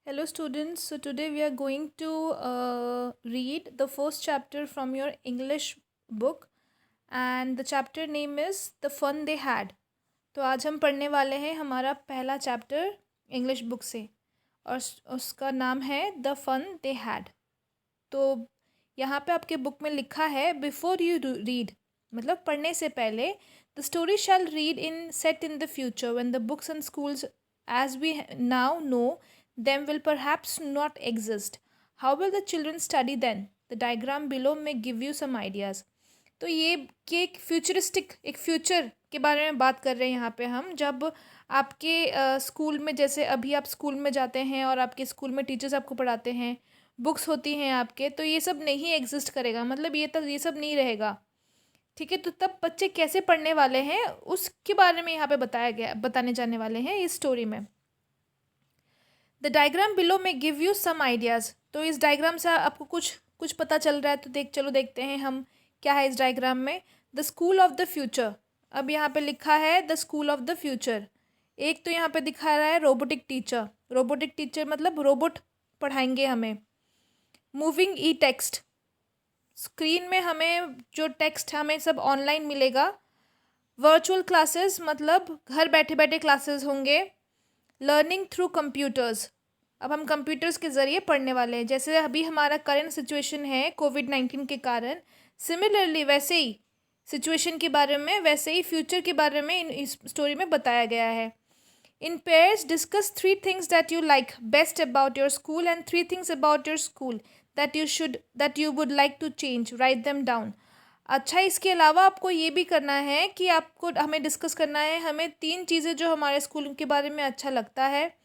Hello students, so today we are going to read the first chapter from your English book and the chapter name is The Fun They Had. तो आज हम पढ़ने वाले हैं हमारा पहला chapter English book से और उसका नाम है द फन दे हैड। तो यहाँ पे आपके बुक में लिखा है बिफोर यू रीड, मतलब पढ़ने से पहले, the story shall read in set in the future when the books and schools as we now know them will perhaps not exist. How will the children study then? The diagram below may give you some ideas. तो ये कि एक futuristic एक future के बारे में बात कर रहे हैं यहाँ पे हम। जब आपके स्कूल में, जैसे अभी आप स्कूल में जाते हैं और आपके स्कूल में टीचर्स आपको पढ़ाते हैं, बुक्स होती हैं आपके, तो ये सब नहीं एग्जिस्ट करेगा, मतलब ये सब नहीं रहेगा। ठीक है, तो तब बच्चे कैसे पढ़ने वाले हैं उसके बारे में यहाँ पे बताने जाने वाले हैं इस स्टोरी में। द डायग्राम बिलो में गिव यू सम आइडियाज़। तो इस डायग्राम से आपको कुछ पता चल रहा है, तो चलो देखते हैं हम क्या है इस डायग्राम में। The school of the future, अब यहाँ पे लिखा है the school of the future. एक तो यहाँ पे दिखा रहा है रोबोटिक टीचर मतलब रोबोट पढ़ाएंगे हमें। मूविंग ई टेक्स्ट, स्क्रीन में हमें जो टेक्स्ट हमें सब ऑनलाइन मिलेगा। वर्चुअल क्लासेस, मतलब घर बैठे बैठे क्लासेस होंगे। लर्निंग थ्रू कंप्यूटर्स, अब हम कंप्यूटर्स के ज़रिए पढ़ने वाले हैं, जैसे अभी हमारा करंट सिचुएशन है कोविड-19 के कारण। सिमिलरली वैसे ही सिचुएशन के बारे में, वैसे ही फ्यूचर के बारे में इस स्टोरी में बताया गया है। In pairs discuss 3 things that you like best about your school and 3 things about your school that you would like to change, write them down. अच्छा, इसके अलावा आपको ये भी करना है कि हमें डिस्कस करना है, हमें 3 चीज़ें जो हमारे स्कूल के बारे में अच्छा लगता है,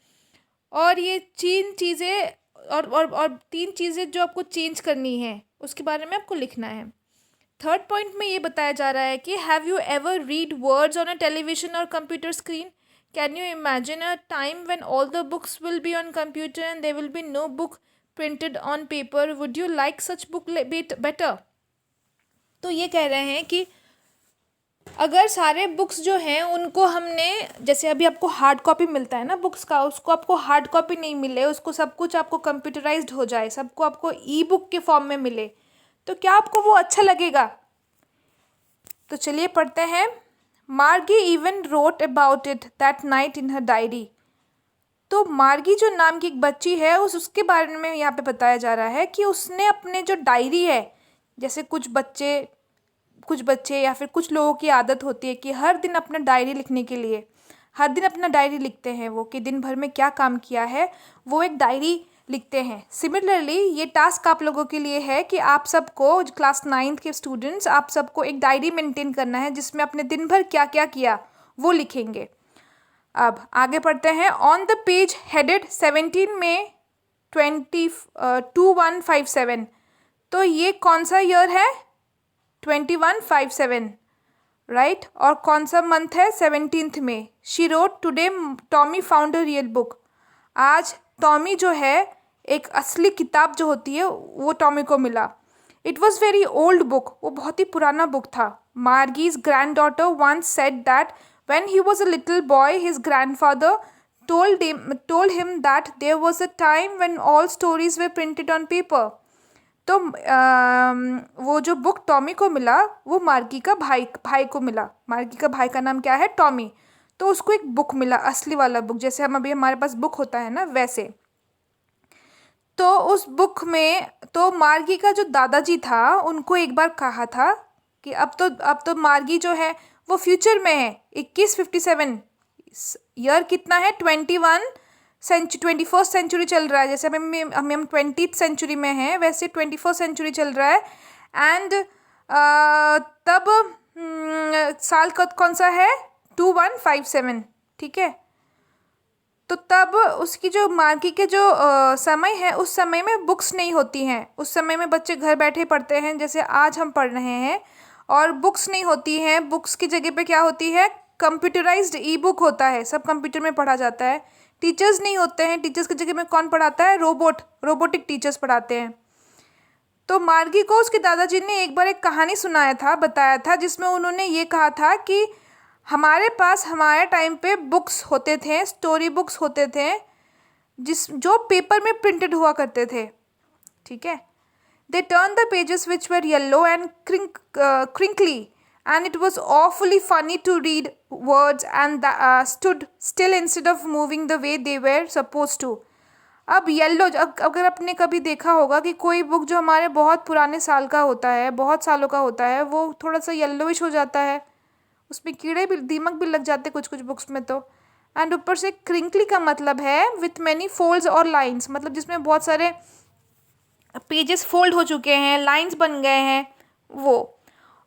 और ये 3 चीज़ें और 3 चीज़ें जो आपको चेंज करनी है उसके बारे में आपको लिखना है। थर्ड पॉइंट में ये बताया जा रहा है कि have you ever read words on a television और computer screen? Can you imagine a time when all the books will be on computer and there will be no book printed on paper? Would you like such book better? तो ये कह रहे हैं कि अगर सारे books जो हैं उनको हमने, जैसे अभी आपको हार्ड कॉपी मिलता है ना बुक्स का, उसको आपको हार्ड कॉपी नहीं मिले, उसको सब कुछ आपको कंप्यूटराइज्ड हो जाए, सबको आपको ई बुक के फॉर्म में मिले, तो क्या आपको वो अच्छा लगेगा? तो चलिए पढ़ते हैं। मार्गी even wrote about it that night in her diary. तो मार्गी जो नाम की एक बच्ची है, उसके बारे में यहाँ पे बताया जा रहा है कि उसने अपने जो डायरी है, जैसे कुछ बच्चे या फिर कुछ लोगों की आदत होती है कि हर दिन अपना डायरी लिखने के लिए, हर दिन अपना डायरी लिखते हैं वो, कि दिन भर में क्या काम किया है वो एक डायरी लिखते हैं। सिमिलरली ये टास्क आप लोगों के लिए है कि आप सबको, क्लास 9th के स्टूडेंट्स, आप सबको एक डायरी मेंटेन करना है जिसमें अपने दिन भर क्या क्या किया वो लिखेंगे। अब आगे पढ़ते हैं। ऑन द पेज हेडेड 17 में 2157, तो ये कौन सा ईयर है? 2157, राइट। और कौन सा मंथ है? 17th में। She wrote today Tommy found a real book. आज टॉमी जो है, एक असली किताब जो होती है वो टॉमी को मिला। It was very old book, वो बहुत ही पुराना बुक था। Margie's granddaughter once said that when he was a little boy his grandfather told him that there was a time when all stories were printed on paper. तो वो जो book Tommy को मिला वो मार्गी का भाई को मिला। मार्गी का भाई का नाम क्या है? टॉमी। तो उसको एक बुक मिला, असली वाला बुक, जैसे हम अभी हमारे पास बुक होता है ना वैसे। तो उस बुक में तो मार्गी का जो दादाजी था उनको एक बार कहा था कि अब तो मार्गी जो है वो फ्यूचर में है। 2157 ईयर कितना है? 21st सेंचुरी चल रहा है, जैसे हम 20th सेंचुरी में हैं वैसे 21st सेंचुरी चल रहा है। एंड तब साल कौन सा है? 2157, ठीक है। तो तब उसकी जो मार्गी के जो समय है, उस समय में बुक्स नहीं होती हैं। उस समय में बच्चे घर बैठे पढ़ते हैं जैसे आज हम पढ़ रहे हैं, और बुक्स नहीं होती हैं। बुक्स की जगह पे क्या होती है? कंप्यूटराइज्ड ई बुक होता है, सब कंप्यूटर में पढ़ा जाता है। टीचर्स नहीं होते हैं, टीचर्स की जगह में कौन पढ़ाता है? रोबोटिक टीचर्स पढ़ाते हैं। तो मार्गी को उसके दादाजी ने एक बार एक कहानी बताया था जिसमें उन्होंने ये कहा था कि हमारे पास हमारे टाइम पे बुक्स होते थे, स्टोरी बुक्स होते थे, जो पेपर में प्रिंटेड हुआ करते थे, ठीक है। They turned the pages which were yellow and crinkly, and it was awfully funny to read words and stood still instead of moving the way they were supposed to. अब yellow, अगर आपने कभी देखा होगा कि कोई बुक जो हमारे बहुत पुराने साल का होता है, बहुत सालों का होता है, वो थोड़ा सा येल्लोइश हो जाता है, उसमें कीड़े भी, दीमक भी लग जाते कुछ कुछ बुक्स में तो। एंड ऊपर से क्रिंकली का मतलब है विथ मैनी फोल्ड्स और लाइन्स, मतलब जिसमें बहुत सारे पेजेस फोल्ड हो चुके हैं, लाइंस बन गए हैं वो।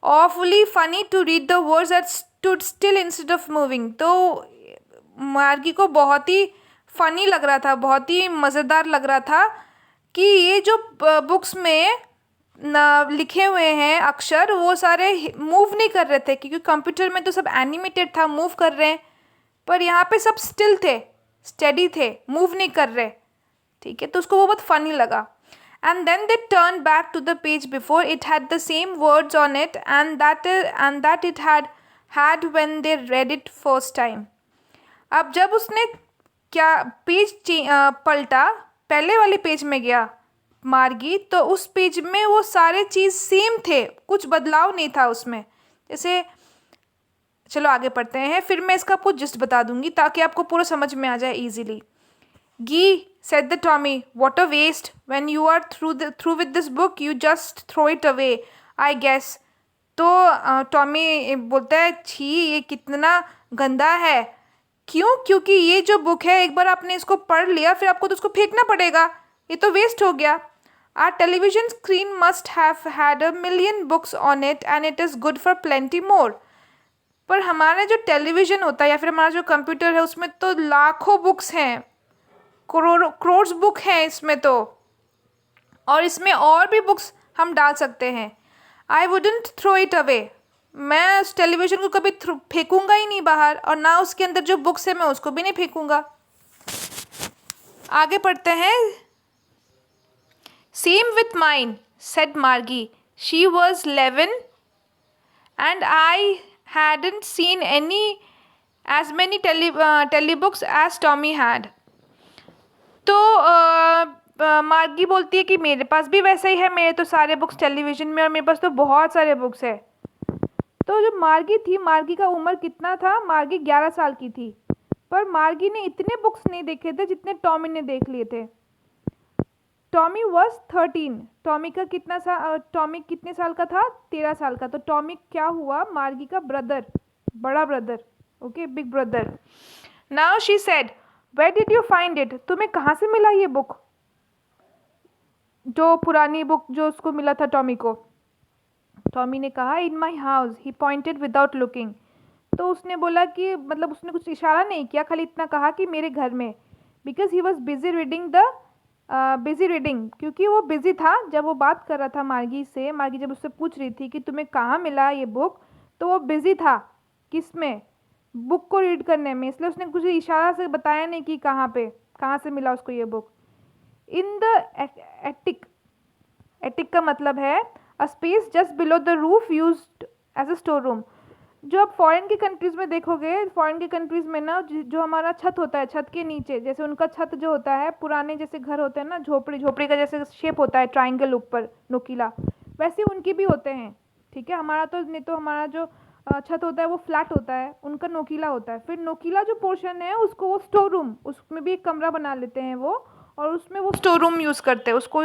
Awfully funny to read the words that stood still instead of moving, तो मार्गी को बहुत ही फ़नी लग रहा था, बहुत ही मज़ेदार लग रहा था कि ये जो बुक्स में लिखे हुए हैं अक्षर वो सारे मूव नहीं कर रहे थे, क्योंकि कंप्यूटर में तो सब एनिमेटेड था, मूव कर रहे हैं, पर यहाँ पे सब स्टिल थे, स्टेडी थे, मूव नहीं कर रहे, ठीक है। तो उसको वो बहुत फ़नी लगा। And then they turned back to the page before. It had the same words on it, and that it had when they read it first time. अब जब उसने क्या पेज पलटा, पहले वाले पेज में गया मार्गी, तो उस पेज में वो सारे चीज़ सेम थे, कुछ बदलाव नहीं था उसमें। जैसे चलो आगे पढ़ते हैं, फिर मैं इसका आपको जिस्ट बता दूंगी ताकि आपको पूरा समझ में आ जाए easily. Gee, said the Tommy, what a waste. When you are through with this book, you just throw it away, I guess. तो टॉमी बोलता है, छी ये कितना गंदा है। क्यों? क्योंकि ये जो बुक है, एक बार आपने इसको पढ़ लिया फिर आपको तो उसको फेंकना पड़ेगा, ये तो वेस्ट हो गया। Our television screen must have had a million books on it and it is good for plenty more. पर हमारा जो टेलीविज़न होता है या फिर हमारा जो कंप्यूटर है उसमें तो लाखों बुक्स हैं, करोड़ बुक हैं इसमें तो, और इसमें और भी बुक्स हम डाल सकते हैं। I wouldn't throw it away, मैं उस टेलीविज़न को कभी फेंकूंगा ही नहीं बाहर, और ना उसके अंदर जो बुक्स है मैं उसको भी नहीं फेंकूंगा। आगे पढ़ते हैं। सेम विथ माइन, सेड मार्गी, she was 11 and I hadn't seen as many telebooks as Tommy had. तो मार्गी बोलती है कि मेरे पास भी वैसा ही है, मेरे तो सारे बुक्स टेलीविज़न में और मेरे पास तो बहुत सारे बुक्स है। तो जो मार्गी थी, मार्गी का उम्र कितना था? मार्गी 11 साल की थी, पर मार्गी ने इतने बुक्स नहीं देखे थे जितने टॉमी ने देख लिए थे। टॉमी वॉज 13, टॉमी कितने साल का था? 13 साल का। तो टॉमी क्या हुआ? मार्गी का ब्रदर, बड़ा brother, okay, big brother. Now she said, where did you find it? तुम्हें कहाँ से मिला ये बुक? जो पुरानी बुक जो उसको मिला था टॉमी को। टॉमी ने कहा, in my house. He pointed without looking. तो उसने बोला कि, मतलब उसने कुछ इशारा नहीं किया, खाली इतना कहा कि मेरे घर में। Because he was busy reading, क्योंकि वो बिजी था जब वो बात कर रहा था मार्गी से। मार्गी जब उससे पूछ रही थी कि तुम्हें कहाँ मिला ये बुक, तो वो बिजी था किस में? बुक को रीड करने में, इसलिए उसने कुछ इशारा से बताया नहीं कि कहाँ से मिला उसको ये बुक। इन द एटिक का मतलब है a space just below the roof used as a store room. जो आप फॉरेन की कंट्रीज़ में देखोगे, फॉरेन की कंट्रीज़ में ना जो हमारा छत होता है, छत के नीचे, जैसे उनका छत जो होता है, पुराने जैसे घर होते हैं ना, झोपड़ी का जैसे शेप होता है, ट्राइंगल ऊपर नुकीला, वैसे उनकी भी होते हैं, ठीक है। हमारा तो नहीं, तो हमारा जो छत होता है वो फ्लैट होता है, उनका नोकीला होता है। फिर नोकीला जो पोर्शन है उसको वो स्टोर रूम, उसमें भी एक कमरा बना लेते हैं वो, और उसमें वो स्टोर रूम यूज़ करते हैं उसको,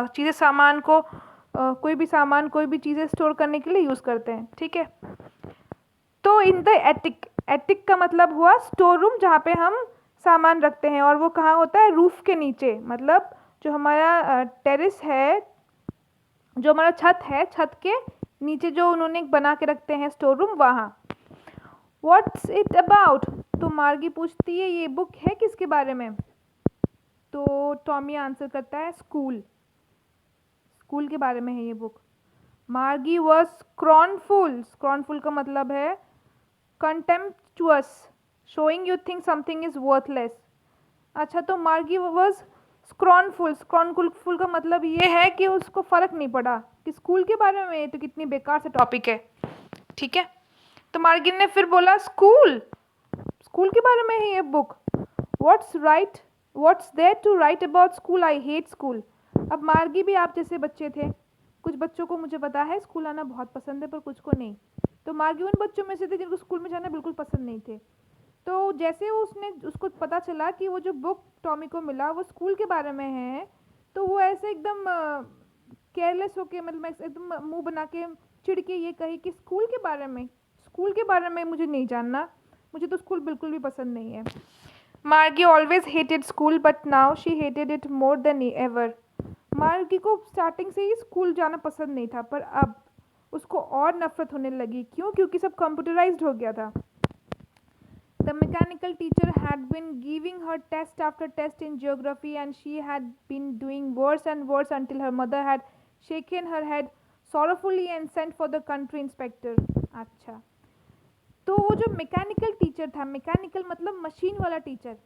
चीज़ें सामान को कोई भी चीज़ें स्टोर करने के लिए यूज़ करते हैं, ठीक है। तो इन द एटिक का मतलब हुआ स्टोर रूम, जहाँ पे हम सामान रखते हैं, और वो कहाँ होता है? रूफ के नीचे, मतलब जो हमारा टेरेस है, जो हमारा छत है, छत के नीचे जो उन्होंने बना के रखते हैं स्टोर रूम, वहाँ। What's it about? तो मार्गी पूछती है, ये बुक है किसके बारे में? तो टॉमी आंसर करता है, स्कूल के बारे में है ये बुक। मार्गी वॉज स्क्रॉनफुल का मतलब है contemptuous, showing you think something is worthless. अच्छा, तो मार्गी वॉज स्क्रॉनफुल का मतलब ये है कि उसको फ़र्क नहीं पड़ा कि स्कूल के बारे में ये तो कितनी बेकार से टॉपिक है, ठीक है। तो मार्गी ने फिर बोला, स्कूल के बारे में है ये book. What's there to write about school, I hate school. अब मार्गी भी आप जैसे बच्चे थे, कुछ बच्चों को मुझे पता है स्कूल आना बहुत पसंद है पर कुछ को नहीं। तो मार्गी उन बच्चों में से थे जिनको स्कूल में जाना बिल्कुल पसंद नहीं थे। तो जैसे उसको पता चला कि वो जो बुक टॉमी को मिला वो स्कूल के बारे में है, तो वो ऐसे एकदम केयरलेस होके, मतलब एकदम मुंह बना के चिढ़ के ये कही कि स्कूल के बारे में मुझे नहीं जानना, मुझे तो स्कूल बिल्कुल भी पसंद नहीं है। मार्गी always hated school but now she hated it more than ever. मार्गी को स्टार्टिंग से ही स्कूल जाना पसंद नहीं था, पर अब उसको और नफरत होने लगी। क्यों? क्योंकि सब कंप्यूटराइज्ड हो गया था। The mechanical teacher had been giving her test after test in geography and she had been doing worse and worse until her mother had shaken her head sorrowfully and sent for the country inspector. अच्छा, तो वो जो mechanical teacher था, mechanical मतलब machine वाला teacher.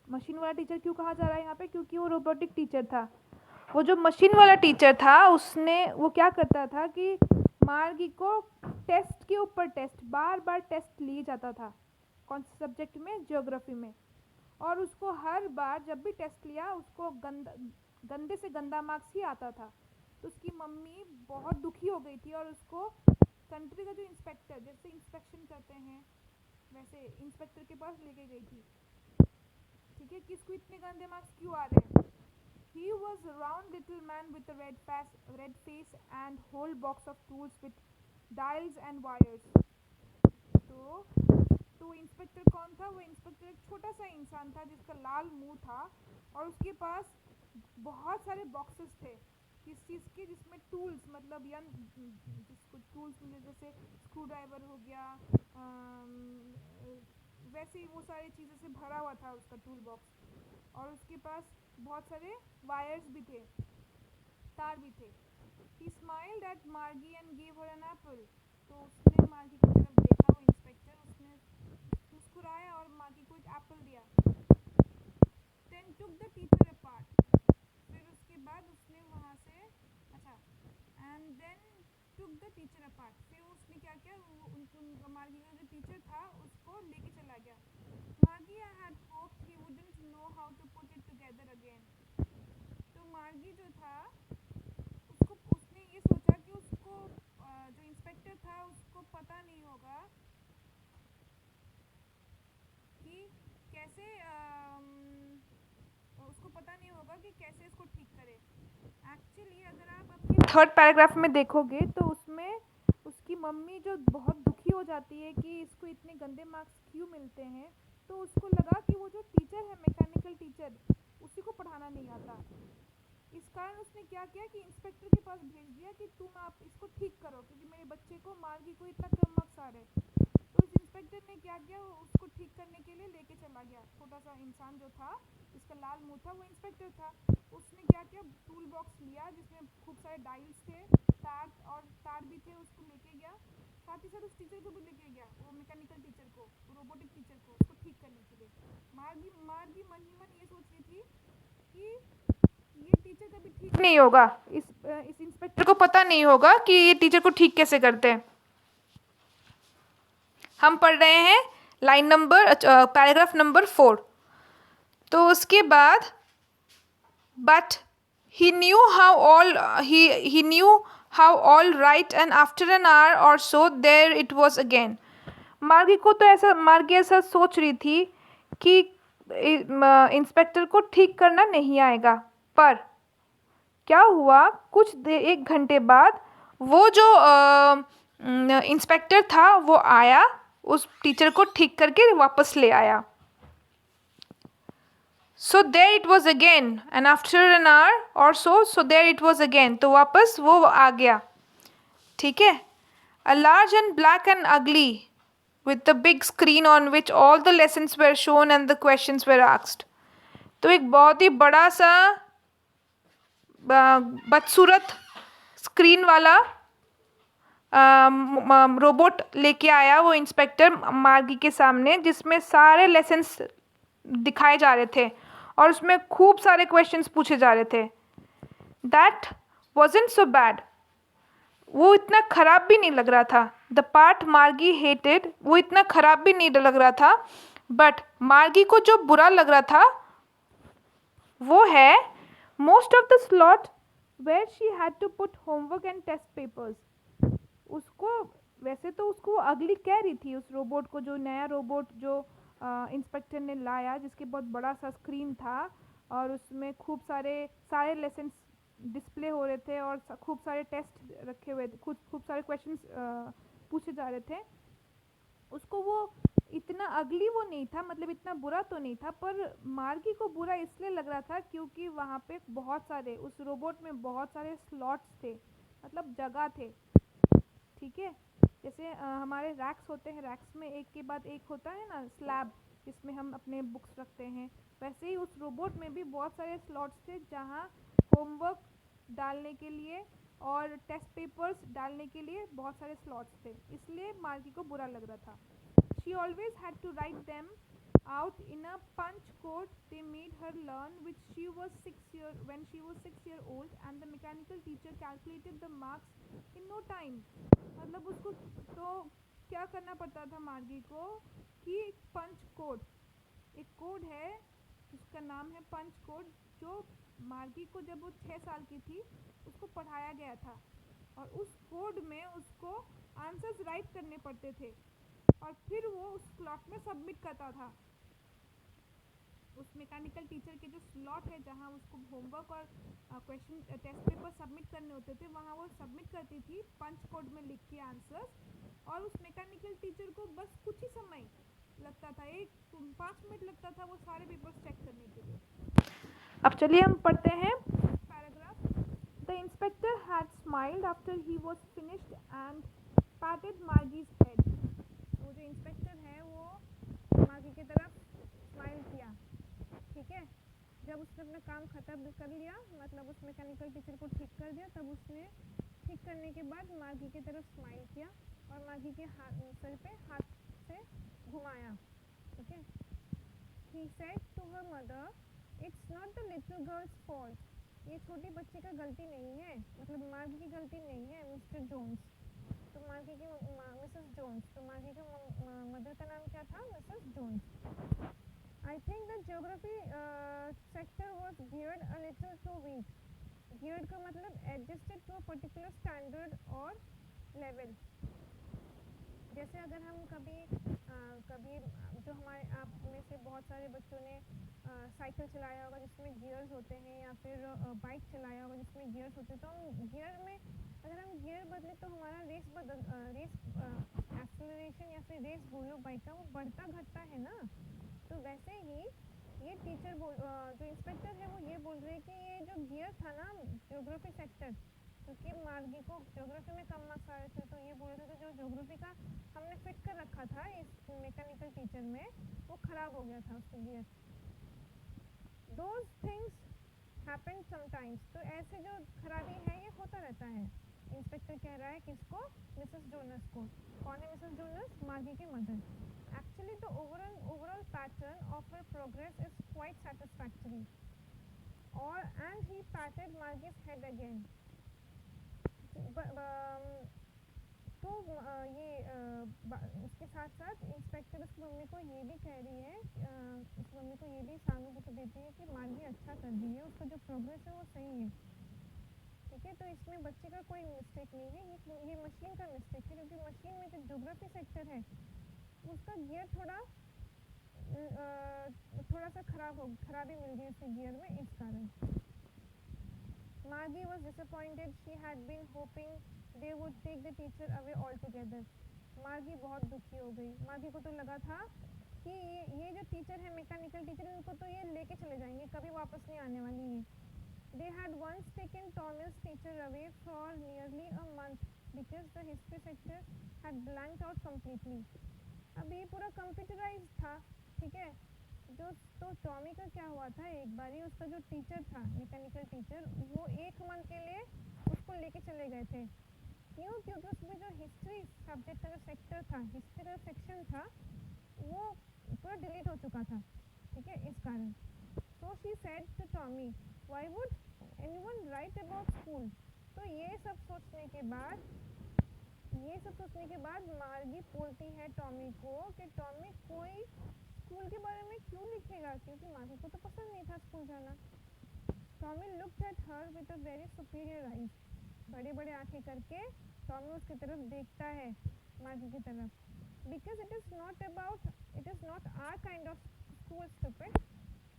Machine वाला teacher क्यों कहा जा रहा है यहाँ पे? क्योंकि वो रोबोटिक टीचर था। वो जो मशीन वाला टीचर था वो क्या करता था कि मार्गी को टेस्ट के ऊपर टेस्ट, बार बार टेस्ट लिए जाता था। कौन से सब्जेक्ट में? ज्योग्राफी में। और उसको हर बार जब भी टेस्ट लिया उसको गंदे से गंदा मार्क्स ही आता था। तो उसकी मम्मी बहुत दुखी हो गई थी और उसको कंट्री का जो इंस्पेक्टर, जैसे इंस्पेक्शन करते हैं वैसे इंस्पेक्टर के पास लेके गई थी। ठीक है, कि इसको इतने गंदे मार्क्स क्यों आ रहे हैं? He was a round little man with a red face and whole box of tools with dials and wires. तो इंस्पेक्टर कौन था? वो इंस्पेक्टर एक छोटा सा इंसान था जिसका लाल मुंह था और उसके पास बहुत सारे बॉक्सेस थे किस चीज़ के, जिसमें टूल्स, मतलब जिसको टूल्स मिले जैसे स्क्रू ड्राइवर हो गया, वैसे ही वो सारी चीज़ों से भरा हुआ था उसका टूल बॉक्स। और उसके पास बहुत सारे वायर्स भी थे, तार भी थे। He smiled at Margie and gave her an apple. तो उसने मार्गी की तरफ देखा, वो इंस्पेक्टर, उसने मुस्कुराया और मार्गी को एक एप्पल दिया। Then took the teacher apart. फिर उसके बाद उसने वहाँ से and then took the teacher apart. फिर उसने क्या किया? मार्गी का जो टीचर था उसको लेके चला गया। Margie had hoped he wouldn't know how to put it together again. तो मार्गी जो था उसने ये सोचा कि उसको जो इंस्पेक्टर था उसको पता नहीं होगा कि कैसे इसको ठीक करे। एक्चुअली अगर आप अपने थर्ड पैराग्राफ में देखोगे तो उसमें उसकी मम्मी जो बहुत दुखी हो जाती है कि इसको इतने गंदे मार्क्स क्यों मिलते हैं, तो उसको लगा कि वो जो टीचर है, मैकेनिकल टीचर, उसी को पढ़ाना नहीं आता। इस कारण उसने क्या किया कि इंस्पेक्टर के पास भेज दिया कि तुम आप इसको ठीक करो, क्योंकि मेरे बच्चे को मार्गी को इतना कम मार्क्स आ रहे। तो इस इंस्पेक्टर ने क्या किया? उसको ठीक करने के लिए लेके चला गया। छोटा सा इंसान जो था जिसका लाल मुंह था वो इंस्पेक्टर था। उसने क्या किया? टूल बॉक्स लिया जिसमें खूब सारे डायल्स थे, तार भी थे, उसको लेके गया। साथ ही साथ उस टीचर को भी लेके गया, वो मैकेनिकल टीचर को, रोबोटिक टीचर को, उसको ठीक करने के लिए। मार्गी मन ही मन ये सोच रही थी कि ये टीचर कभी ठीक नहीं होगा, इस इंस्पेक्टर को पता नहीं होगा कि ये टीचर को ठीक कैसे करते हैं। हम पढ़ रहे हैं पैराग्राफ नंबर 4। तो उसके बाद but he knew how all right and after an hour or so there it was again. मार्गी ऐसा सोच रही थी कि इंस्पेक्टर को ठीक करना नहीं आएगा, पर क्या हुआ? एक घंटे बाद वो जो इंस्पेक्टर था वो आया, उस टीचर को ठीक करके वापस ले आया। So there it was again, and after an hour or so there it was again. तो वापस वो आ गया। ठीक है? A large and black and ugly, with the big screen on which all the lessons were shown and the questions were asked. तो एक बहुत ही बड़ा सा बदसूरत स्क्रीन वाला रोबोट लेके आया वो इंस्पेक्टर मार्गी के सामने, जिसमें सारे लेसन्स दिखाए जा रहे थे और उसमें खूब सारे क्वेश्चंस पूछे जा रहे थे। दैट वॉजंट सो बैड, वो इतना ख़राब भी नहीं लग रहा था। द पार्ट मार्गी हेटेड, वो इतना ख़राब भी नहीं लग रहा था। बट मार्गी को जो बुरा लग रहा था वो है most of the slot where she had to put homework and test papers. उसको वैसे तो उसको अगली कह रही थी उस रोबोट को, जो नया रोबोट जो इंस्पेक्टर ने लाया, जिसके बहुत बड़ा सा स्क्रीन था और उसमें खूब सारे लेसन डिस्प्ले हो रहे थे और खूब सारे टेस्ट रखे हुए थे, खूब सारे क्वेश्चंस पूछे जा रहे थे। उसको वो इतना अगली वो नहीं था, मतलब इतना बुरा तो नहीं था, पर मार्गी को बुरा इसलिए लग रहा था क्योंकि वहाँ पे बहुत सारे, उस रोबोट में बहुत सारे स्लॉट्स थे, मतलब जगह थे। ठीक है, जैसे हमारे रैक्स होते हैं, रैक्स में एक के बाद एक होता है ना स्लैब, जिसमें हम अपने बुक्स रखते हैं, वैसे ही उस रोबोट में भी बहुत सारे स्लॉट्स थे जहाँ होमवर्क डालने के लिए और टेस्ट पेपर्स डालने के लिए बहुत सारे स्लॉट्स थे, इसलिए मार्गी को बुरा लग रहा था। She always had to write them out in a punch code they made her learn which she was 6 year when she was 6 year old, and the mechanical teacher calculated the marks in no time। मतलब उसको तो क्या करना पड़ता था मार्गी को कि पंच कोड, एक कोड है जिसका नाम है पंच कोड, जो मार्गी को जब वो 6 साल की थी उसको पढ़ाया गया था, और उस कोड में उसको आंसर्स राइट करने पड़ते थे और फिर वो उस स्लॉट में सबमिट करता था। उस मैकेनिकल टीचर के जो स्लॉट है जहाँ उसको होमवर्क और क्वेश्चन टेस्ट पेपर सबमिट करने होते थे, वहाँ वो सबमिट करती थी पंच कोड में लिख के आंसर्स, और उस मैकेनिकल टीचर को बस कुछ ही समय लगता था, 5 मिनट लगता था वो सारे पेपर्स चेक करने के लिए। अब चलिए हम पढ़ते हैं paragraph. The inspector had smiled after he was finished and patted Margie's head. वो जो इंस्पेक्टर है वो मार्गी की तरफ स्माइल किया। ठीक है, जब उसने अपना काम ख़त्म कर लिया, मतलब उस मैकेनिकल टीचर को ठीक कर दिया, तब उसने ठीक करने के बाद मार्गी की तरफ स्माइल किया और मार्गी के सर पे हाथ से घुमाया। ठीक है, he said to her mother, it's not the little girl's fault। ये छोटी बच्ची का गलती नहीं है, मतलब मार्गी की गलती नहीं है, मिस्टर जोन्स। तो मार्गी की मिसेस जोन्स, तो मार्गी का मदर का नाम क्या था? Mrs Jones. I think the geography sector was geared a little too weak। geared का मतलब adjusted to a particular standard or level। जैसे अगर हम कभी जो हमारे आप में से बहुत सारे बच्चों ने साइकिल चलाया होगा जिसमें गियर्स होते हैं, या फिर बाइक चलाया होगा जिसमें गियर्स होते हैं, तो हम गियर में अगर हम गियर बदले तो हमारा रेस एक्सेलरेशन या फिर रेस बोलो बाइक का, वो बढ़ता घटता है ना। तो वैसे ही ये टीचर जो इंस्पेक्टर है वो ये बोल रहे हैं कि ये जो गियर था ना ज्योग्राफी सेक्टर, क्योंकि मार्गी को ज्योग्राफी में कम मार्क्स आ रहे थे, तो ये बोल रहे थे जो ज्योग्राफी का हमने फिट कर रखा था इस मैकेनिकल टीचर में, वो खराब हो गया था उसका gear. Those things happen sometimes. तो ऐसे जो खराबी है ये होता रहता है। इंस्पेक्टर कह रहा है किसको? मिसेस जोनस को। कौन है मिसेस जोनस? मार्गी की mother. Actually, the overall pattern of her progress is quite satisfactory। And he patted Margie's head again। तो ये उसके साथ साथ इंस्पेक्टर उस मम्मी को ये भी कह रही है, उस मम्मी को ये भी सहानुभूति देती है कि मार्गी अच्छा कर रही है, उसका जो प्रोग्रेस है वो सही है। ठीक है, तो इसमें बच्चे का कोई मिस्टेक नहीं है, ये मशीन का मिस्टेक है, क्योंकि मशीन में जो ज्योग्राफी सेक्टर है उसका गियर थोड़ा सा खराबी मिल गई उसके गियर में, इस कारण। Margie was disappointed। She had been hoping they would take the teacher away altogether। मार्गी बहुत दुखी हो गई। मार्गी को तो लगा था कि ये जो टीचर है मैकेनिकल टीचर, इनको तो ये लेके चले जाएंगे, कभी वापस नहीं आने वाली है। They had once taken Tommy's teacher away for nearly a month because the history sector had blanked out completely। अब ये पूरा कंप्यूटराइज था। ठीक है, जो तो टॉमी का क्या हुआ था, एक बारी उसका जो टीचर था मैकेनिकल टीचर, वो 1 मंथ के लिए उसको लेके चले गए थे। क्यों? क्योंकि उसमें जो हिस्ट्री सब्जेक्ट का जो सेक्टर था, हिस्ट्री का सेक्शन था, वो पूरा डिलीट हो चुका था। ठीक है, इस कारण। So she said to Tommy, why would anyone write about school. तो ये सब सोचने के बाद मार्गी बोलती है टॉमी को कि टॉमी कोई स्कूल के बारे में क्यों लिखेगा, क्योंकि मार्गी को तो पसंद नहीं था स्कूल जाना। Tommy looked at her with a very superior eyes. बड़े बड़े आंखें करके टॉमी उसकी तरफ देखता है, मार्गी की तरफ। Because it is not our kind of school stupid.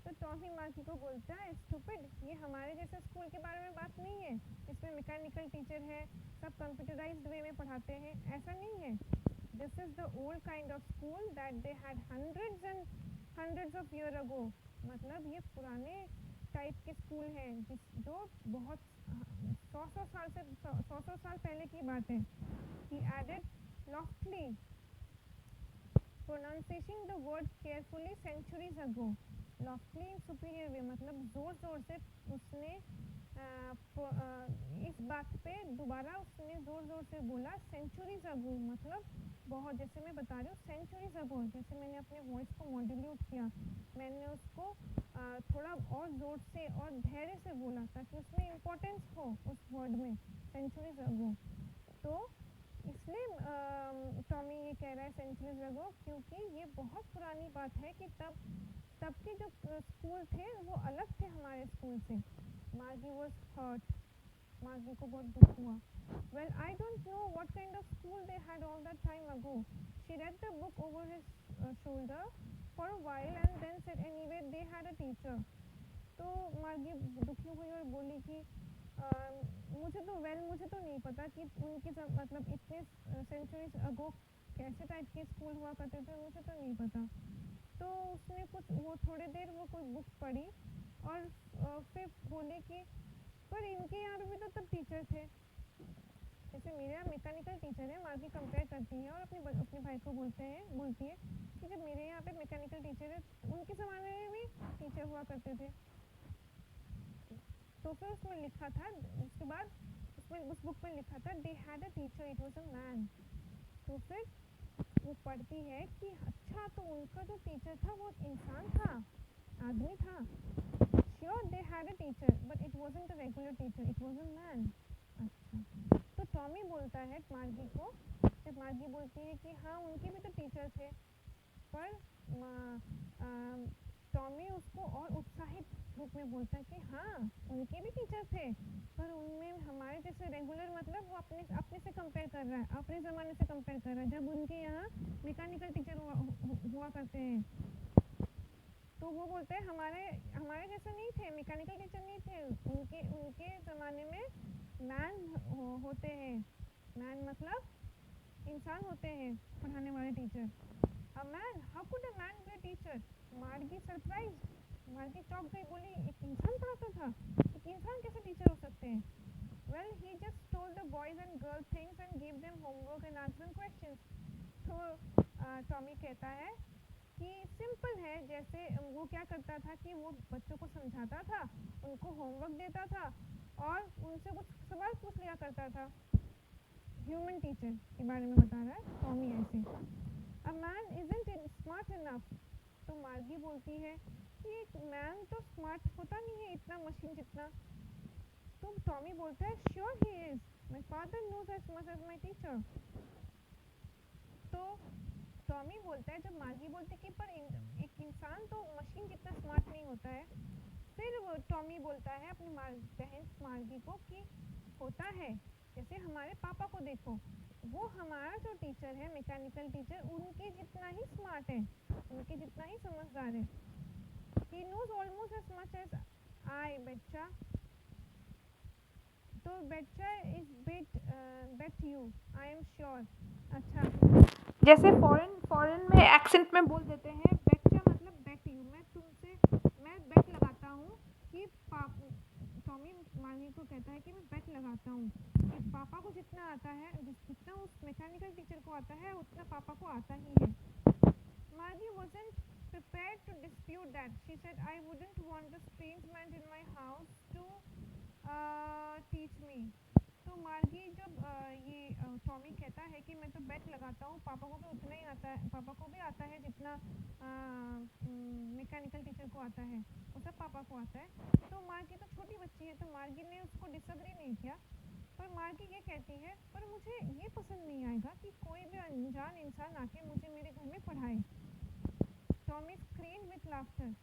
तो टॉमी मार्गी को बोलता है, स्टूपिड, ये हमारे जैसे स्कूल के बारे में बात नहीं है, इसमें मैकेनिकल टीचर है, सब कंप्यूटराइज्ड वे में पढ़ाते हैं, ऐसा नहीं है। This is the old kind of school that they had hundreds and hundreds of year ago. मतलब ये पुराने टाइप के स्कूल हैं जो बहुत 100 साल पहले की बात है। He added loftily, pronouncing the word carefully, centuries ago. Loftily in superior way, मतलब जोर जोर से उसने इस बात पे दोबारा उसने जोर जोर से बोला, centuries ago, मतलब बहुत, जैसे मैं बता रही हूँ centuries ago, जैसे मैंने अपने वॉइस को मॉड्यूलेट किया, मैंने उसको थोड़ा और जोर से और धैर्य से बोला ताकि उसमें इम्पोर्टेंस हो उस वर्ड में, centuries ago। तो इसलिए टॉमी ये कह रहा है सेंचुरीज अगो, क्योंकि ये बहुत पुरानी बात है कि तब के जो स्कूल थे वो अलग थे हमारे स्कूल से। मार्गी वॉज हर्ट, मार्गी को बहुत दुख हुआ। Well I don't know what kind of school they had all that time ago. She read the book over his shoulder for a while and then said anyway they had a teacher. तो Margie दुखी हुई और बोली कि मुझे तो नहीं पता कि उनके मतलब इतने सेंचुरीज अगो कैसे टाइप के स्कूल हुआ करते थे, मुझे तो नहीं पता। तो उसने कुछ वो थोड़ी देर वो कोई बुक पढ़ी और फिर बोले कि पर इनके यहाँ भी तो तब टीचर थे, जैसे मेरे यहाँ मैकेनिकल टीचर है। मार्गी कंपेयर करती है और अपने भाई को बोलती है कि जब मेरे यहाँ पे मैकेनिकल टीचर है, उनके ज़माने में भी टीचर हुआ करते थे। तो फिर उसमें लिखा था, उसके बाद उसमें उस बुक में लिखा था दे had a teacher, it was a man. तो फिर वो पढ़ती है कि अच्छा, तो उनका जो टीचर था वो इंसान था, आदमी था। Sure they had a teacher but it wasn't a regular teacher, it was a man. अच्छा, तो टॉमी बोलता है मार्गी को, जब मार्गी बोलती है कि हाँ उनके भी तो टीचर थे, पर टॉमी उसको और उत्साहित रूप में बोलता है कि हाँ उनके भी टीचर थे, पर उनमें हमारे जैसे रेगुलर, मतलब वो अपने से कंपेयर कर रहा है, अपने ज़माने से कंपेयर कर रहा है, जब उनके यहाँ मैकेनिकल टीचर हुआ करते हैं। तो वो बोलते हैं हमारे जैसे नहीं थे, मैकेनिकल टीचर नहीं थे, उनके ज़माने में मैन होते हैं। मैन मतलब इंसान होते हैं पढ़ाने वाले teacher. A man? How could a man be a teacher? मार्गी सरप्राइज, मार्गी चौंक गई, बोली एक इंसान पढ़ाता था, एक इंसान कैसे टीचर हो सकते हैं? Well, he just told the boys and girls things and gave them homework and answered them questions. तो टॉमी कहता है कि सिंपल है, जैसे वो क्या करता था कि वो बच्चों को समझाता था, उनको होमवर्क देता था और उनसे कुछ सवाल पूछ लिया करता था। ह्यूमन टीचर के बारे में बता रहा है टॉमी ऐसे। A man isn't smart enough. तो मार्गी बोलती है कि एक मैन तो स्मार्ट होता नहीं है इतना मशीन जितना। तो टॉमी बोलता है sure he is, my father knows as much as my teacher. तो टॉमी बोलता है, जब मार्गी बोलती है कि पर एक इंसान तो मशीन जितना स्मार्ट नहीं होता है, फिर वो टॉमी बोलता है अपनी बहन मार्गी को कि होता है, जैसे हमारे पापा को देखो, वो हमारा जो टीचर है मैकेनिकल टीचर, उनके जितना ही स्मार्ट है, उनके जितना ही समझदार है। He knows almost as much as I, बच्चा। तो बच्चा is bet you, I am sure। अच्छा, जैसे फॉरेन में एक्सेंट में बोल देते हैं बच्चा मतलब bet you, मैं बेट लगाता हूँ कि टॉमी मार्गी को कहता है कि मैं बेट लगाता हूँ कि पापा को जितना आता है, जितना उस मैकेनिकल टीचर को आता है, उतना पापा को आता ही है। Margie wasn't prepared to dispute that. She said, I wouldn't want a strange man in my house to teach me. तो मार्गी जब ये टॉमी कहता है कि मैं तो बेट लगाता हूँ, पापा को भी उतना ही आता है, पापा को भी आता है जितना मैकेनिकल टीचर को आता है, वो सब पापा को आता है। तो मार्गी तो छोटी बच्ची है, तो मार्गी ने उसको डिसएग्री नहीं किया, पर मार्गी ये कहती है पर मुझे ये पसंद नहीं आएगा कि कोई भी अनजान इंसान आके मुझे मेरे घर में पढ़ाए। Tommy screen with laughter.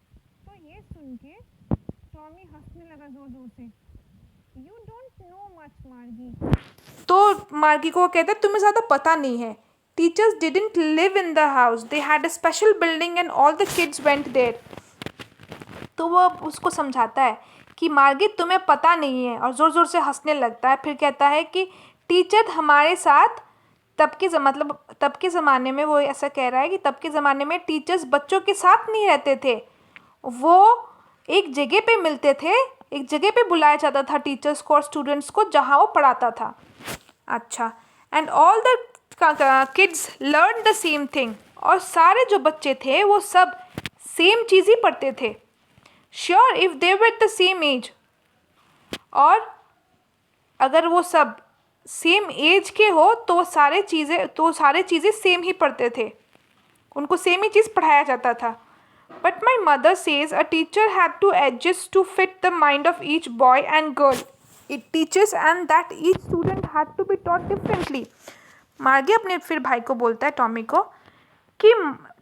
तो ये सुन के टॉमी हंसने लगा जोर जोर से। यू डोंट नो मच मार्गी। तो मार्गी को कहता है तुम्हें ज़्यादा पता नहीं है। Teachers didn't live in the house, they had a special building and all the kids went there. तो वो अब उसको समझाता है कि मार्गी तुम्हें पता नहीं है, और ज़ोर ज़ोर से हंसने लगता है। फिर कहता है कि टीचर हमारे साथ तब के ज़माने में, वो ऐसा कह रहा है कि तब के ज़माने में टीचर्स बच्चों के साथ नहीं रहते थे, वो एक जगह पे मिलते थे, एक जगह पे बुलाया जाता था टीचर्स को और स्टूडेंट्स को जहाँ वो पढ़ाता था। अच्छा, and all the kids learn the same thing, और सारे जो बच्चे थे वो सब सेम चीज़ ही पढ़ते थे। Sure if they were the same age, और अगर वो सब सेम एज के हो तो वो सारे चीज़ें सेम ही पढ़ते थे, उनको सेम ही चीज़ पढ़ाया जाता था। But my mother says a teacher had to adjust to fit the mind of each boy and girl it teachers and that each student had to be taught differently. Margie अपने फिर भाई को बोलता है, Tommy को, कि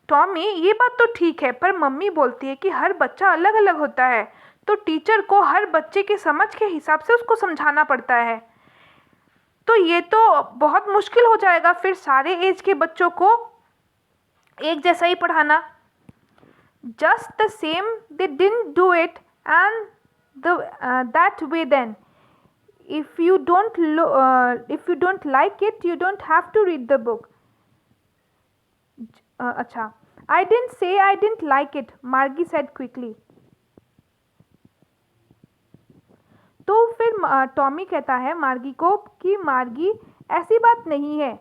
Tommy ये बात तो ठीक है, पर मम्मी बोलती है कि हर बच्चा अलग अलग होता है, तो टीचर को हर बच्चे के समझ के हिसाब से उसको समझाना पड़ता है। तो ये तो बहुत मुश्किल हो जाएगा फिर सारे एज के बच्चों को एक जैसा ही पढ़ाना। Just the same, they didn't do it, and that way then. If you don't like it, you don't have to read the book. अच्छा, I didn't say I didn't like it, Margie said quickly. तो फिर Tommy कहता है मार्गी को कि मार्गी, ऐसी बात नहीं है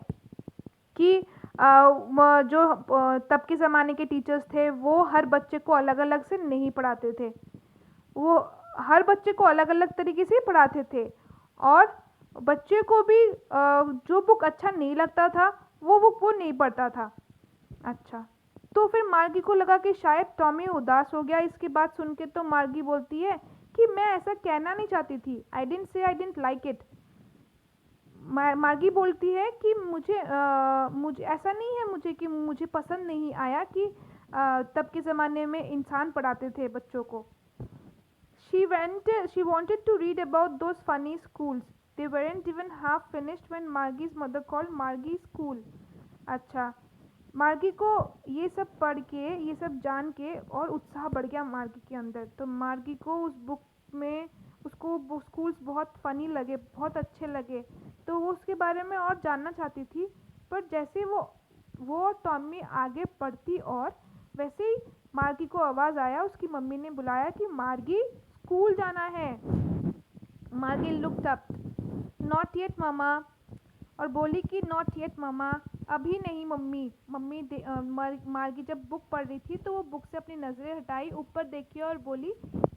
कि जो तब के ज़माने के टीचर्स थे वो हर बच्चे को अलग अलग से नहीं पढ़ाते थे, वो हर बच्चे को अलग अलग तरीके से पढ़ाते थे, और बच्चे को भी जो बुक अच्छा नहीं लगता था वो बुक वो नहीं पढ़ता था। अच्छा, तो फिर मार्गी को लगा कि शायद टॉमी उदास हो गया इसकी बात सुन के, तो मार्गी बोलती है कि मैं ऐसा कहना नहीं चाहती थी, I didn't say I didn't like it. मार्गी बोलती है कि मुझे ऐसा नहीं है मुझे कि मुझे पसंद नहीं आया कि तब के ज़माने में इंसान पढ़ाते थे बच्चों को। She wanted to read about those funny schools. They weren't even half finished when Margie's mother called Margie school. अच्छा, मार्गी को ये सब पढ़ के, ये सब जान के और उत्साह बढ़ गया मार्गी के अंदर। तो मार्गी को उस बुक में उसको स्कूल्स बहुत फ़नी लगे, बहुत अच्छे लगे, तो वो उसके बारे में और जानना चाहती थी। पर जैसे वो टॉमी आगे पढ़ती और वैसे ही मार्गी को आवाज़ आया, उसकी मम्मी ने बुलाया कि मार्गी स्कूल जाना है। मार्गी लुक्ड अप, नॉट येट मम्मा, और बोली कि नॉट येट मम्मा, अभी नहीं मम्मी। मार्गी जब बुक पढ़ रही थी तो वो बुक से अपनी नज़रें हटाई, ऊपर देखी और बोली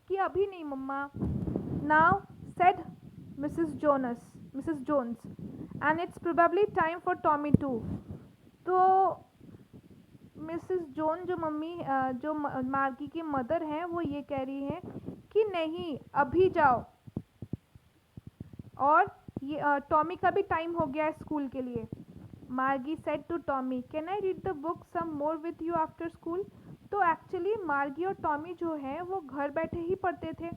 कि अभी नहीं मम्मा। Now said Mrs Jones, and it's probably time for Tommy to. तो मिसेस जोन जो मार्गी की मदर हैं वो ये कह रही हैं कि नहीं अभी जाओ, और ये टॉमी का भी टाइम हो गया है स्कूल के लिए। Margie said to Tommy, can I read the book some more with you after school. तो एक्चुअली मार्गी और टॉमी जो हैं वो घर बैठे ही पढ़ते थे,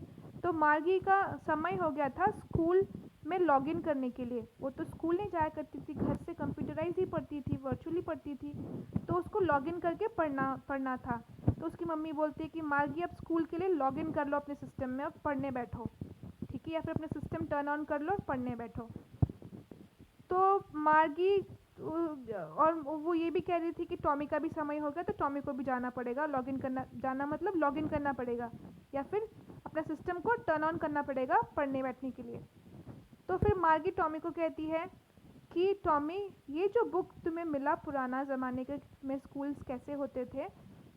तो मार्गी का समय हो गया था स्कूल में लॉग इन करने के लिए। वो तो स्कूल नहीं जाया करती थी, घर से कंप्यूटराइज ही पढ़ती थी, वर्चुअली पढ़ती थी, तो उसको लॉग इन करके पढ़ना था। तो उसकी मम्मी बोलती है कि मार्गी अब स्कूल के लिए लॉग इन कर लो अपने सिस्टम में और पढ़ने बैठो, ठीक है, या फिर अपने सिस्टम टर्न ऑन कर लो और पढ़ने बैठो। तो मार्गी और वो ये भी कह रही थी कि टॉमी का भी समय हो गया, तो टॉमी को भी जाना पड़ेगा, जाना मतलब लॉग इन करना पड़ेगा या फिर अपना सिस्टम को टर्न ऑन करना पड़ेगा पढ़ने बैठने के लिए। तो फिर मार्गी टॉमी को कहती है कि टॉमी, ये जो बुक तुम्हें मिला पुराना ज़माने के में स्कूल्स कैसे होते थे,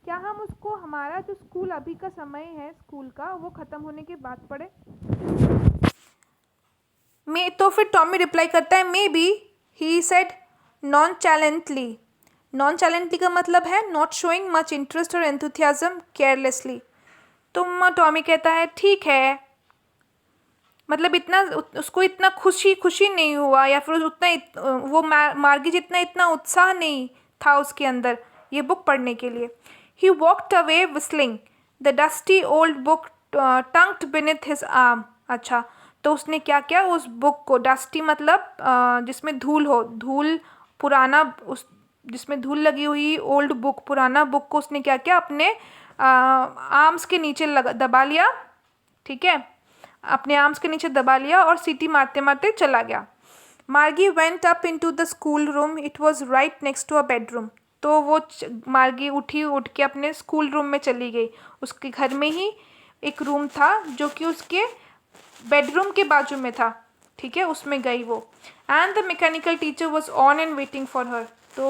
क्या हम उसको हमारा जो स्कूल अभी का समय है स्कूल का वो ख़त्म होने के बाद पढ़े। तो फिर टॉमी रिप्लाई करता है, मे बी, ही सेड नॉनचैलेंटली। नॉनचैलेंटली का मतलब है नॉट शोइंग मच इंटरेस्ट और एंथुसियाज्म, केयरलेसली। तो टॉमी कहता है ठीक है, मतलब उसको इतना खुशी नहीं हुआ, या फिर वो मार्गी जितना इतना उत्साह नहीं था उसके अंदर ये बुक पढ़ने के लिए। He walked away whistling, the dusty old book tucked beneath his arm. अच्छा, तो उसने क्या किया, उस बुक को, डस्टी मतलब जिसमें धूल हो, धूल पुराना, उस जिसमें धूल लगी हुई ओल्ड बुक, पुराना बुक को उसने क्या किया, अपने आर्म्स के नीचे दबा लिया, ठीक है, अपने आर्म्स के नीचे दबा लिया और सीटी मारते मारते चला गया. Margie went up into the school room. It was right next to a bedroom. तो वो मार्गी उठ के अपने स्कूल रूम में चली गई. उसके घर में ही एक रूम था जो कि उसके बेडरूम के बाजू में था, ठीक है, उसमें गई वो. And the mechanical teacher was on and waiting for her. तो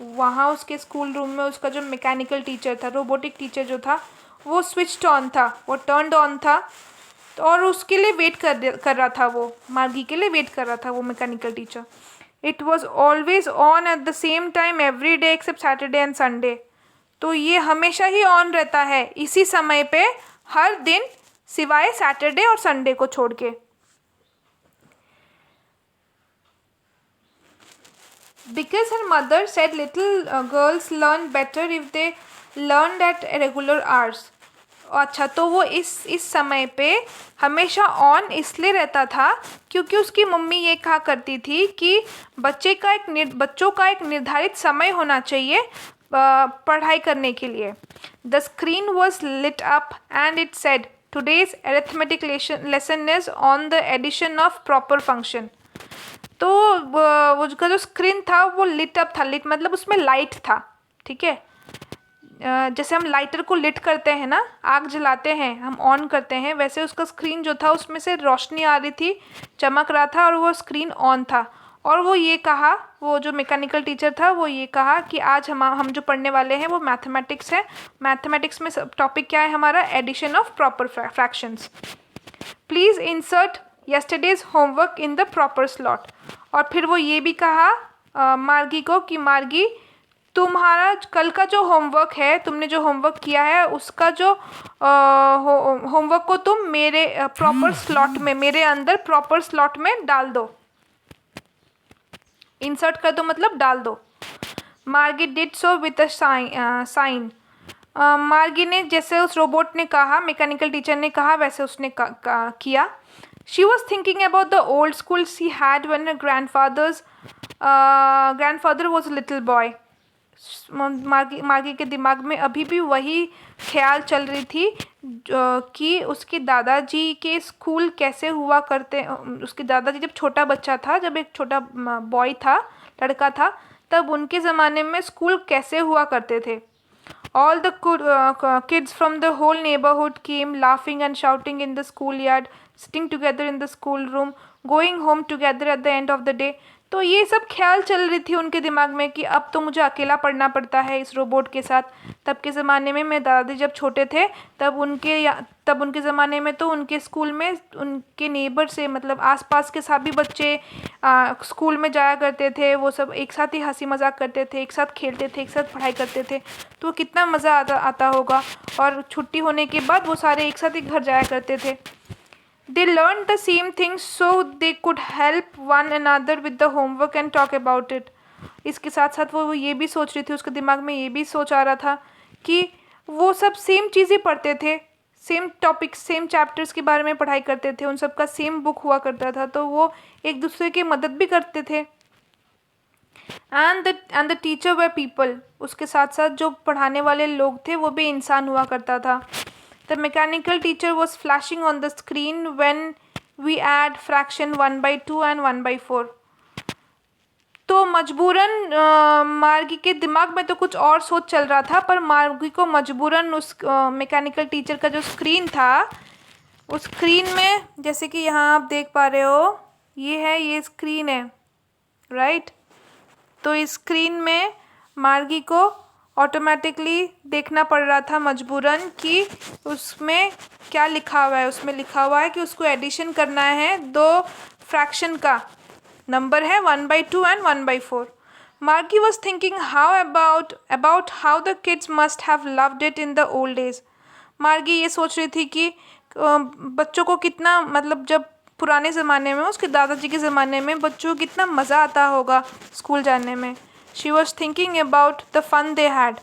वहाँ उसके स्कूल रूम में उसका जो मैकेनिकल टीचर था, रोबोटिक टीचर जो था, वो स्विच्ड ऑन था, वो टर्नड ऑन था, और उसके लिए वेट कर रहा था, वो मार्गी के लिए वेट कर रहा था वो mechanical teacher. It was always on at the same time every day except Saturday and Sunday. तो ये हमेशा ही ऑन रहता है, इसी समय पे, हर दिन, सिवाय सैटरडे और संडे को छोड़ के. Because her mother said little girls learn better if they learned at regular hours. अच्छा, तो वो इस समय पे हमेशा ऑन इसलिए रहता था क्योंकि उसकी मम्मी ये कहा करती थी कि बच्चों का एक निर्धारित समय होना चाहिए पढ़ाई करने के लिए. The screen was lit up and it said today's arithmetic lesson is on the addition of proper function. तो वो उसका जो स्क्रीन था वो लिट अप था. लिट मतलब उसमें लाइट था, ठीक है, जैसे हम लाइटर को लिट करते हैं ना, आग जलाते हैं, हम ऑन करते हैं, वैसे उसका स्क्रीन जो था उसमें से रोशनी आ रही थी, चमक रहा था, और वो स्क्रीन ऑन था. और वो ये कहा, वो जो मैकेनिकल टीचर था वो ये कहा कि आज हम जो पढ़ने वाले हैं वो मैथमेटिक्स है. मैथमेटिक्स में टॉपिक क्या है हमारा, addition of proper fractions. Please insert yesterday's homework in the proper slot. और फिर वो ये भी कहा मार्गी को कि मार्गी, तुम्हारा कल का जो होमवर्क है, तुमने जो होमवर्क किया है उसका जो होमवर्क को तुम मेरे प्रॉपर स्लॉट में, मेरे अंदर प्रॉपर स्लॉट में डाल दो. इंसर्ट कर दो मतलब डाल दो. Margie did so with a sign. Margie ने, जैसे उस रोबोट ने कहा, मैकेनिकल टीचर ने कहा, वैसे उसने किया. She was thinking about the old school she had when her grandfather was a little boy. मार्गी के दिमाग में अभी भी वही ख्याल चल रही थी कि उसके दादाजी के स्कूल कैसे हुआ करते. उसके दादाजी जब छोटा बच्चा था, जब एक छोटा बॉय था, लड़का था, तब उनके ज़माने में स्कूल कैसे हुआ करते थे. All the kids from the whole neighborhood came laughing and shouting in the schoolyard, sitting together in the schoolroom, going home together at the end of the day. तो ये सब ख्याल चल रही थी उनके दिमाग में कि अब तो मुझे अकेला पढ़ना पड़ता है इस रोबोट के साथ. तब के ज़माने में मेरे दादाजी जब छोटे थे, तब उनके ज़माने में तो उनके स्कूल में उनके नेबर से, मतलब आसपास के सभी बच्चे स्कूल में जाया करते थे. वो सब एक साथ ही हंसी मजाक करते थे, एक साथ खेलते थे, एक साथ पढ़ाई करते थे. तो कितना मज़ा आता होगा. और छुट्टी होने के बाद वो सारे एक साथ ही घर जाया करते थे. They learned the same things so they could help one another with the homework and talk about it. इसके साथ साथ वो ये भी सोच रही थी, उसके दिमाग में ये भी सोच आ रहा था कि वो सब सेम चीज़ें पढ़ते थे, सेम टॉपिक्स, सेम चैप्टर्स के बारे में पढ़ाई करते थे, उन सब का सेम बुक हुआ करता था, तो वो एक दूसरे की मदद भी करते थे. And the teacher were people. उसके साथ साथ जो पढ़ाने वाले लोग थे वो भी इंसान हुआ करता था. The mechanical teacher was flashing on the screen when we add fraction 1/2 and 1/4. तो मजबूरन मार्गी के दिमाग में तो कुछ और सोच चल रहा था, पर मार्गी को मजबूरन उस मैकेनिकल टीचर का जो स्क्रीन था, उस स्क्रीन में, जैसे कि यहाँ आप देख पा रहे हो, ये स्क्रीन है, राइट. तो इस स्क्रीन में मार्गी को ऑटोमेटिकली देखना पड़ रहा था मजबूरन कि उसमें क्या लिखा हुआ है. उसमें लिखा हुआ है कि उसको एडिशन करना है, दो फ्रैक्शन का नंबर है 1/2 एंड 1/4. मार्गी was thinking how about how the kids must have loved it in the old days. मार्गी ये सोच रही थी कि बच्चों को कितना, मतलब जब पुराने ज़माने में, उसके दादाजी के ज़माने में बच्चों को कितना मज़ा आता होगा स्कूल जाने में. She was thinking about the fun they had.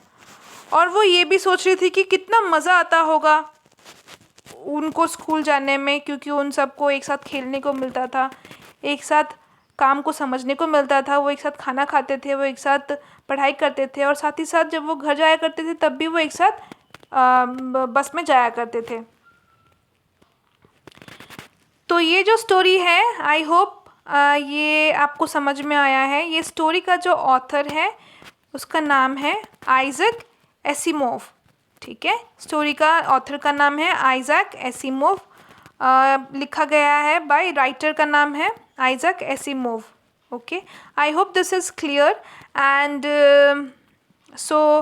और वो ये भी सोच रही थी कि कितना मज़ा आता होगा उनको स्कूल जाने में, क्योंकि उन सबको एक साथ खेलने को मिलता था, एक साथ काम को समझने को मिलता था, वो एक साथ खाना खाते थे, वो एक साथ पढ़ाई करते थे, और साथ ही साथ जब वो घर जाया करते थे तब भी वो एक साथ बस में जाया करते थे। तो ये जो स्टोरी है, आई होप ये आपको समझ में आया है। ये स्टोरी का जो ऑथर है उसका नाम है आइजैक एसिमोव। ठीक है, स्टोरी का ऑथर का नाम है आइजैक एसिमोव। लिखा गया है बाय राइटर का नाम है Isaac Asimov. Okay, I hope this is clear and so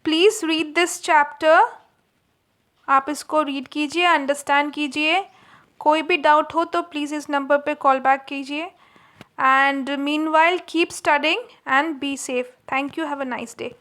please read this chapter. आप इसको रीड कीजिए, अंडरस्टैंड कीजिए। कोई भी डाउट हो तो प्लीज़ इस नंबर पे कॉल बैक कीजिए। And meanwhile keep studying and be safe. Thank you, have a nice day.